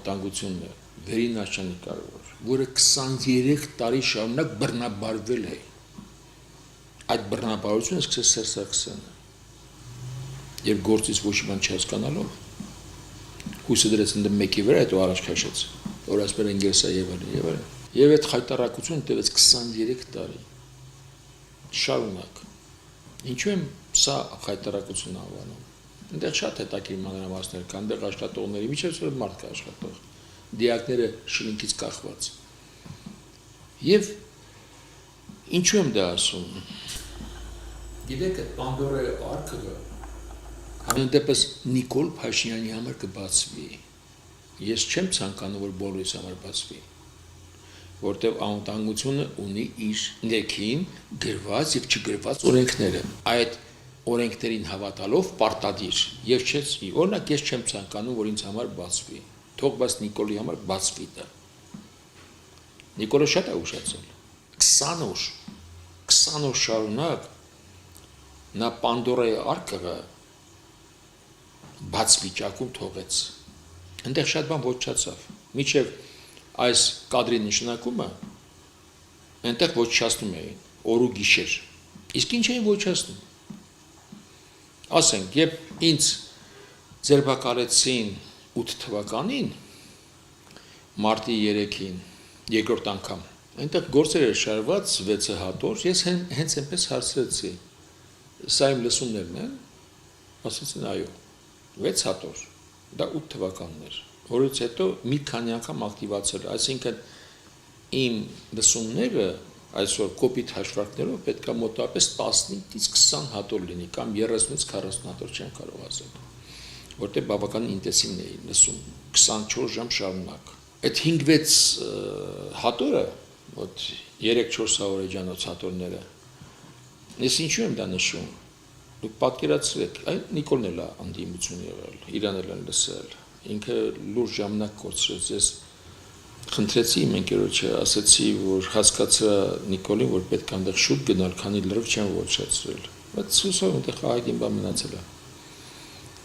անվտանգությունն է, վերին աշճանի կարևոր, որը 23 տարի շարունակ բռնաբարվել է։ Այդ բռնաբարությունը սկսեց Սերժ Սարգսյանը։ Երբ գործից ոչ մի բան չհասկանալով, հույսը դրեց ընդ մեկի վրա, հետո առաջ քաշեց, որ ասպեր ընկերսա եւ այլն։ Եվ այդ խայտարակությունը տևեց 23 տարի։ Շարունակ։ Ինչու եմ սա խայտարակություն անվանում։ Այնտեղ շատ հետաքրքիր մանրամասներ կան, այնտեղ աշխատողների միջև մարդ կա աշխատող, դիակները շլինքից կախված։ Եվ ինչու եմ դա ասում։ Գիտեք, այդ Պանդորայի արքը Համեն դեպս Նիկոլ Փաշինյանի համար կբացվի։ Ես չեմ ցանկանում, որ բոլորիս համար բացվի, որտեղ անվտանգությունը ունի իր ներքին գրված եւ չգրված օրենքները։ Այդ օրենքներին հավատալով պարտադիր եւ չէ, օրինակ ես չեմ ցանկանում, որ ինձ համար բացվի։ Թող բաց Նիկոլի համար բացվի դա։ Նիկոլը շատ է ուշացել։ 20 օր շարունակ նա Պանդորայի արքը բաց վիճակում թողեց։ Այնտեղ շատ բան ոչնչացավ։ Մինչև այս կադրի նշանակումը այնտեղ ոչնչացնում էին օր ու գիշեր։ Իսկ ինչ էին ոչնչացնում։ Ասենք, երբ ինձ ձերբակալեցին 8 թվականին մարտի 3-ին, երկրորդ անգամ, այնտեղ գործեր էր շարված 6 հատոր, ես հենց այնպես հարցրեցի։ Սա իմ լսումներն են։ Ասացին այո։ 6 հատոր, դա 8 թվականն էր, որից հետո մի քանի անգամ ակտիվացել, այսինքն իմ լսումները այսօր կոպիտ հաշվարկներով պետք է մոտավորապես 15-ից 20 հատոր լինի, կամ 30-ից 40 հատոր չեմ կարող ասել, որտեղ բավականին ինտենսիվ էի լսում, 24 ժամ շարունակ։ Այդ 5-6 հատորը, ոտ 3-400 էջանոց հատորները, ես ինչու եմ դա նշում, դուք պատկերացրեք, այն Նիկոլն էլ է անդիմություն եղել, իրան էլ են լսել, ինքը լուրջ ժամանակ կորցրեց, ես խնդրեցի իմ ընկերոջը, ասացի, որ հասկացա Նիկոլին, որ պետք է այնտեղ շուտ գնալ, քանի լրիվ չեն ոչնչացրել, բայց հուսով այնտեղ ահագին բան մնացել է,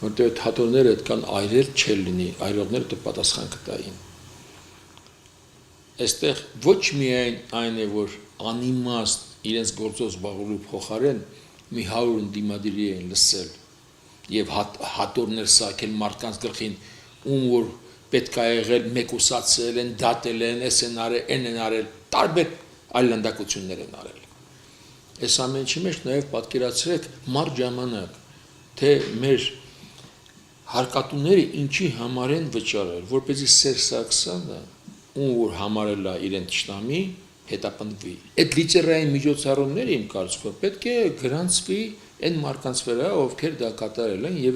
որտեղ այդ հատորները այդքան այրել չէր լինի, այրողները դե պատասխան կտային։ Այստեղ ոչ միայն այն է, որ անիմաստ իրենց գործով զբաղվելու փոխարեն մի 100 դիմադիրի էին լսել եւ հատորներ սարքել մարդկանց գլխին, ում որ պետք է եղել մեկուսացել են, դատել են, էս են արել, են արել, տարբեր այլանդակություններ են արել։ Այս ամենի մեջ նաեւ պատկերացրեք մարդ ժամանակ, թե մեր հարկատուները ինչի համար են վճարել, որպեսզի Սերժ Սարգսյանը, ում որ համարել է իրեն ճշտամի, հետապնդվի։ Այդ լիցերային միջոցառումները իմ կարծիքով պետք է գրանցվի այն մարկանց վրա, ովքեր դա կատարել են եւ